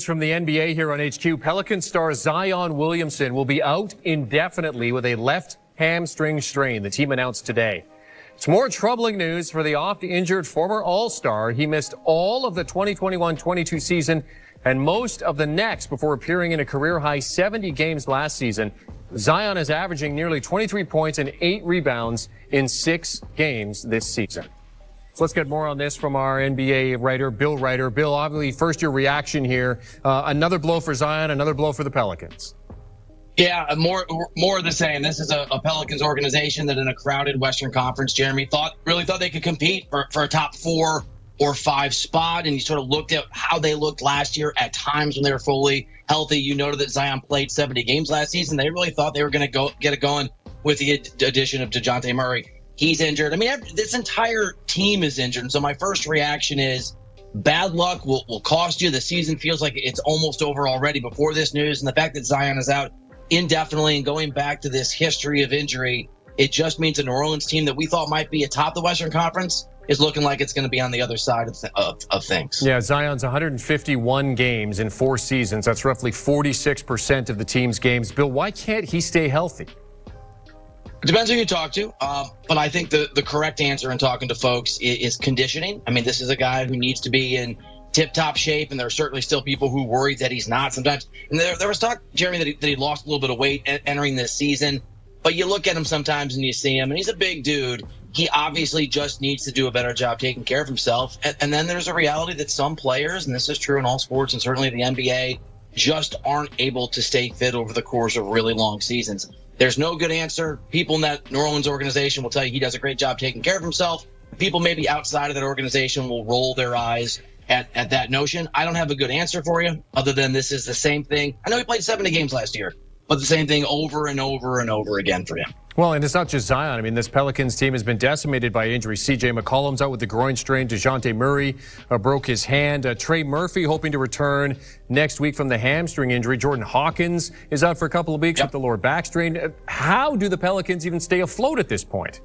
from the NBA here on HQ. Pelican star Zion Williamson will be out indefinitely with a left hamstring strain, the team announced today. It's more troubling news for the oft-injured former All-Star. He missed all of the 2021-22 season and most of the next before appearing in a career-high 70 games last season. Zion is averaging nearly 23 points and 8 rebounds in 6 games this season. So let's get more on this from our NBA writer, Bill Ryder. Bill, obviously, first your reaction here. Another blow for Zion, another blow for the Pelicans. Yeah, more of the same. This is a Pelicans organization that in a crowded Western Conference, Jeremy, really thought they could compete for a top 4 or 5 spot. And you sort of looked at how they looked last year at times when they were fully healthy. You noted that Zion played 70 games last season. They really thought they were going to get it going with the addition of DeJounte Murray. He's injured. I mean, this entire team is injured. And so my first reaction is bad luck will cost you. The season feels like it's almost over already before this news. And the fact that Zion is out indefinitely and going back to this history of injury, it just means a New Orleans team that we thought might be atop the Western Conference is looking like it's going to be on the other side of things. Yeah, Zion's 151 games in 4 seasons. That's roughly 46% of the team's games. Bill, why can't he stay healthy? It depends who you talk to, but I think the correct answer in talking to folks is conditioning. I mean, this is a guy who needs to be in tip-top shape, and there are certainly still people who worry that he's not sometimes. And there was talk, Jeremy, that he lost a little bit of weight entering this season, but you look at him sometimes and you see him, and he's a big dude. He obviously just needs to do a better job taking care of himself. And then there's a reality that some players, and this is true in all sports and certainly the NBA, just aren't able to stay fit over the course of really long seasons. There's no good answer. People in that New Orleans organization will tell you he does a great job taking care of himself. People maybe outside of that organization will roll their eyes at that notion. I don't have a good answer for you other than this is the same thing. I know he played 70 games last year, but the same thing over and over and over again for him. Well, and it's not just Zion. I mean, this Pelicans team has been decimated by injury. C.J. McCollum's out with the groin strain. DeJounte Murray broke his hand. Trey Murphy hoping to return next week from the hamstring injury. Jordan Hawkins is out for a couple of weeks with the lower back strain. How do the Pelicans even stay afloat at this point?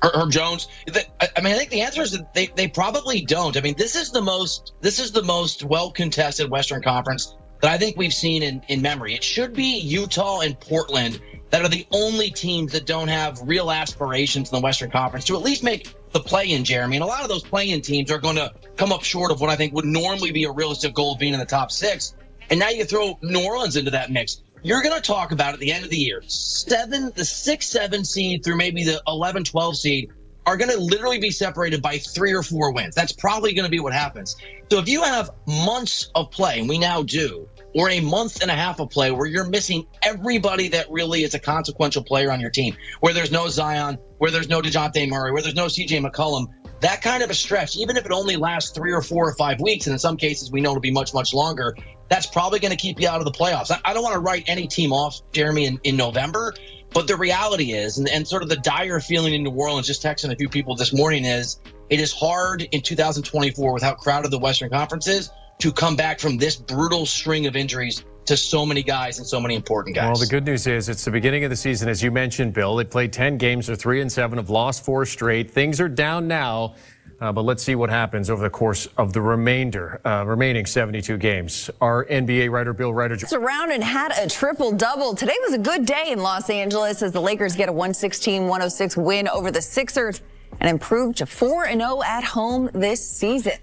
Herb Jones. I mean, I think the answer is that they probably don't. I mean, this is the most well-contested Western Conference that I think we've seen in memory. It should be Utah and Portland that are the only teams that don't have real aspirations in the Western Conference to at least make the play-in, Jeremy. And a lot of those play-in teams are going to come up short of what I think would normally be a realistic goal of being in the top 6. And now you throw New Orleans into that mix. You're going to talk about at the end of the year, the 6-7 seed through maybe the 11-12 seed are going to literally be separated by 3 or 4 wins. That's probably going to be what happens. So if you have months of play, and we now do, or a month and a half of play where you're missing everybody that really is a consequential player on your team, where there's no Zion, where there's no DeJounte Murray, where there's no C.J. McCollum, that kind of a stretch, even if it only lasts 3 or 4 or 5 weeks, and in some cases we know it'll be much, much longer, that's probably going to keep you out of the playoffs. I don't want to write any team off, Jeremy, in November, but the reality is, and sort of the dire feeling in New Orleans, just texting a few people this morning, is it is hard in 2024 with how crowded the Western Conference is to come back from this brutal string of injuries to so many guys and so many important guys. Well, the good news is it's the beginning of the season, as you mentioned, Bill. They played 10 games, they're 3-7, have lost 4 straight. Things are down now, but let's see what happens over the course of the remaining 72 games. Our NBA writer, Bill Ryder. Around and had a triple-double. Today was a good day in Los Angeles as the Lakers get a 116-106 win over the Sixers and improved to 4-0 at home this season.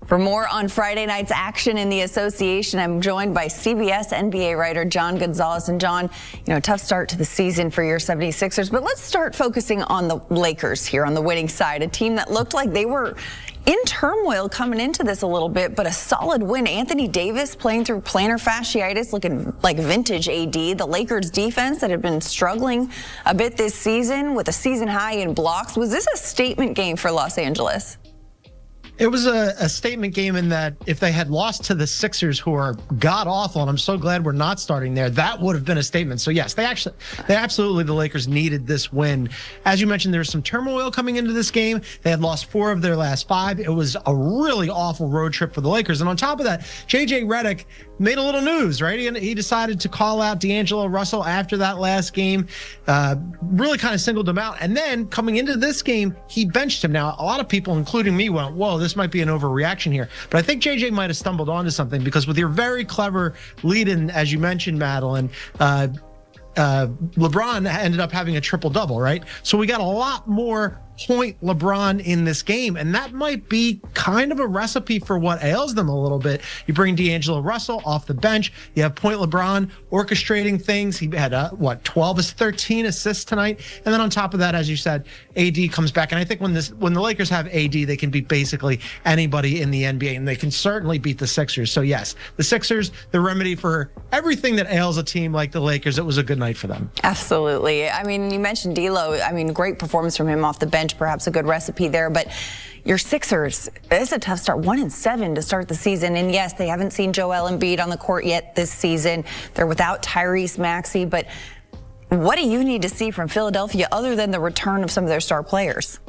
For more on Friday night's action in the association, I'm joined by CBS NBA writer John Gonzalez. And John, tough start to the season for your 76ers, but let's start focusing on the Lakers here on the winning side, a team that looked like they were in turmoil coming into this a little bit, but a solid win. Anthony Davis playing through plantar fasciitis, looking like vintage AD. The Lakers defense that had been struggling a bit this season with a season high in blocks. Was this a statement game for Los Angeles? It was a statement game in that if they had lost to the Sixers, who are god-awful, and I'm so glad we're not starting there, that would have been a statement. So, yes, they absolutely, the Lakers needed this win. As you mentioned, there's some turmoil coming into this game. They had lost 4 of their last 5. It was a really awful road trip for the Lakers. And on top of that, J.J. Redick made a little news, right? He decided to call out D'Angelo Russell after that last game, really kind of singled him out. And then coming into this game, he benched him. Now, a lot of people, including me, went, whoa, this might be an overreaction here. But I think JJ might have stumbled onto something, because with your very clever lead-in, as you mentioned, Madeline, LeBron ended up having a triple-double, right? So we got a lot more point LeBron in this game, and that might be kind of a recipe for what ails them a little bit. You bring D'Angelo Russell off the bench, you have point LeBron orchestrating things. He had 13 assists tonight, and then on top of that, as you said, AD comes back. And I think when the Lakers have AD, they can beat basically anybody in the NBA, and they can certainly beat the Sixers. So yes, the Sixers, the remedy for everything that ails a team like the Lakers. It was a good night for them. Absolutely. I mean, you mentioned D'Lo. I mean, great performance from him off the bench. Perhaps a good recipe there, but your Sixers, it's a tough start, 1-7 to start the season. And yes, they haven't seen Joel Embiid on the court yet this season. They're without Tyrese Maxey, but what do you need to see from Philadelphia other than the return of some of their star players?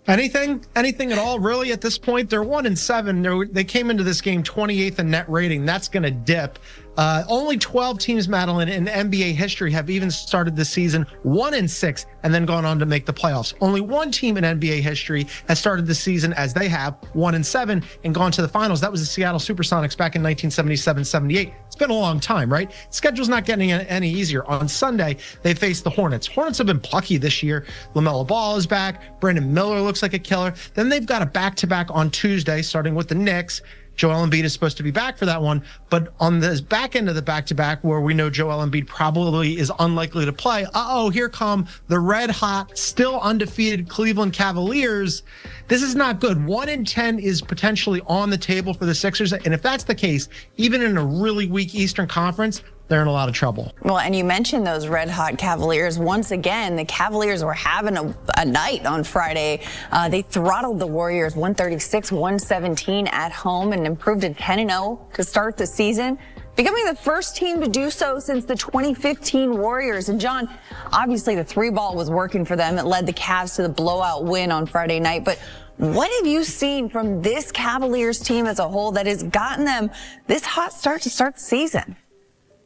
Anything at all, really, at this point? They're 1-7. They came into this game 28th in net rating. That's going to dip. Only 12 teams, Madeline, in NBA history have even started the season 1-6 and then gone on to make the playoffs. Only one team in NBA history has started the season as they have, 1-7, and gone to the finals. That was the Seattle Supersonics back in 1977-78. It's been a long time, right? Schedule's not getting any easier. On Sunday, they face the Hornets. Hornets have been plucky this year. LaMelo Ball is back. Brandon Miller looks like a killer. Then they've got a back-to-back on Tuesday, starting with the Knicks. Joel Embiid is supposed to be back for that one, but on the back end of the back-to-back, where we know Joel Embiid probably is unlikely to play, here come the red-hot, still undefeated Cleveland Cavaliers. This is not good. 1-10 is potentially on the table for the Sixers, and if that's the case, even in a really weak Eastern Conference, they're in a lot of trouble. Well, and you mentioned those red-hot Cavaliers. Once again, the Cavaliers were having a night on Friday. They throttled the Warriors 136-117 at home and improved to 10-0 to start the season, becoming the first team to do so since the 2015 Warriors. And John, obviously the three ball was working for them. It led the Cavs to the blowout win on Friday night. But what have you seen from this Cavaliers team as a whole that has gotten them this hot start to start the season?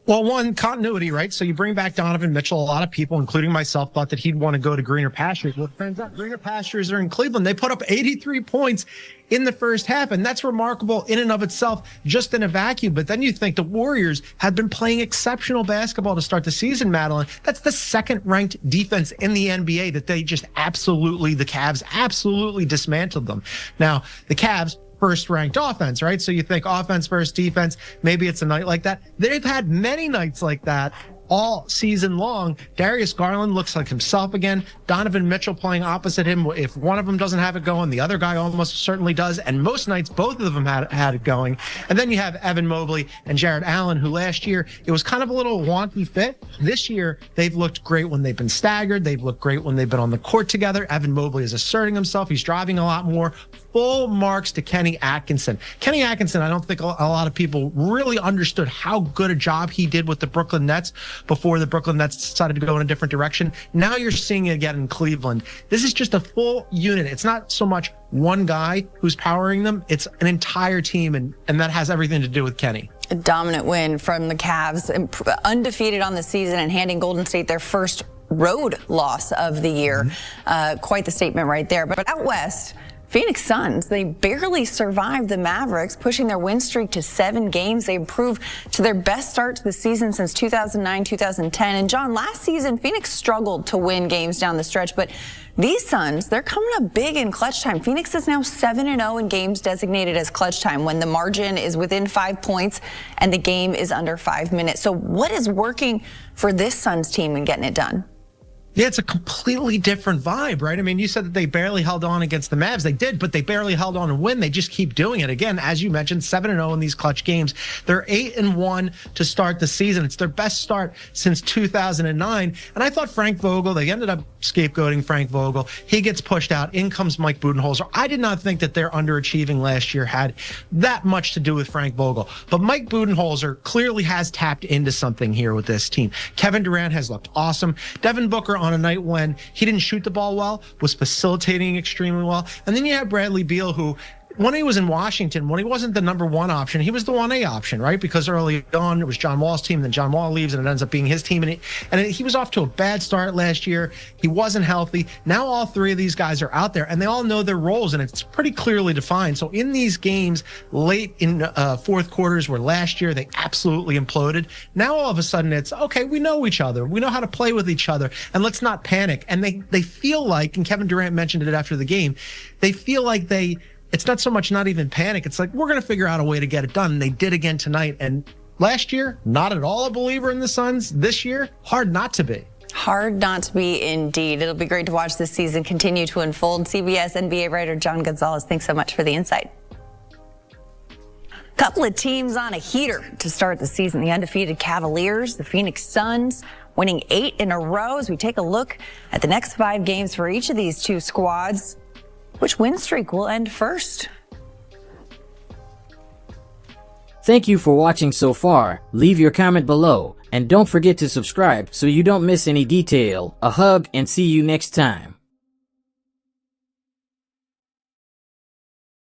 Well, one, continuity, right? So you bring back Donovan Mitchell. A lot of people, including myself, thought that he'd want to go to greener pastures. Well, it turns out greener pastures are in Cleveland. They put up 83 points in the first half, and that's remarkable in and of itself, just in a vacuum. But then you think the Warriors had been playing exceptional basketball to start the season, Madeline. That's the second-ranked defense in the NBA that the Cavs absolutely dismantled them. Now, the Cavs, first-ranked offense, right? So you think offense versus defense, maybe it's a night like that. They've had many nights like that all season long. Darius Garland looks like himself again. Donovan Mitchell playing opposite him. If one of them doesn't have it going, the other guy almost certainly does. And most nights, both of them had it going. And then you have Evan Mobley and Jared Allen, who last year, it was kind of a little wonky fit. This year, they've looked great when they've been staggered. They've looked great when they've been on the court together. Evan Mobley is asserting himself. He's driving a lot more. Full marks to Kenny Atkinson. Kenny Atkinson, I don't think a lot of people really understood how good a job he did with the Brooklyn Nets before the Brooklyn Nets decided to go in a different direction. Now you're seeing it again in Cleveland. This is just a full unit. It's not so much one guy who's powering them. It's an entire team, and that has everything to do with Kenny. A dominant win from the Cavs, undefeated on the season and handing Golden State their first road loss of the year. Quite the statement right there. But out west, Phoenix Suns, they barely survived the Mavericks, pushing their win streak to 7 games. They improved to their best start to the season since 2009-2010. And John, last season, Phoenix struggled to win games down the stretch, but these Suns, they're coming up big in clutch time. Phoenix is now 7-0 in games designated as clutch time, when the margin is within 5 points and the game is under 5 minutes. So what is working for this Suns team in getting it done? Yeah, it's a completely different vibe, right? I mean, you said that they barely held on against the Mavs. They did, but they barely held on and win. They just keep doing it. Again, as you mentioned, 7-0 in these clutch games. They're 8-1 to start the season. It's their best start since 2009. And I thought Frank Vogel, they ended up scapegoating Frank Vogel. He gets pushed out. In comes Mike Budenholzer. I did not think that their underachieving last year had that much to do with Frank Vogel. But Mike Budenholzer clearly has tapped into something here with this team. Kevin Durant has looked awesome. Devin Booker, on a night when he didn't shoot the ball well, was facilitating extremely well. And then you have Bradley Beal, who when he was in Washington, when he wasn't the number one option, he was the 1A option, right? Because early on, it was John Wall's team, then John Wall leaves, and it ends up being his team. And he was off to a bad start last year. He wasn't healthy. Now all three of these guys are out there, and they all know their roles, and it's pretty clearly defined. So in these games late in fourth quarters where last year they absolutely imploded, now all of a sudden it's, okay, we know each other. We know how to play with each other, and let's not panic. And they feel like, and Kevin Durant mentioned it after the game, they feel like it's not so much not even panic. It's like, we're going to figure out a way to get it done. And they did again tonight. And last year, not at all a believer in the Suns. This year, hard not to be. Hard not to be indeed. It'll be great to watch this season continue to unfold. CBS NBA writer John Gonzalez, thanks so much for the insight. Couple of teams on a heater to start the season. The undefeated Cavaliers, the Phoenix Suns, winning 8 in a row. As we take a look at the next 5 games for each of these two squads, which win streak will end first? Thank you for watching so far. Leave your comment below and don't forget to subscribe so you don't miss any detail. A hug and see you next time.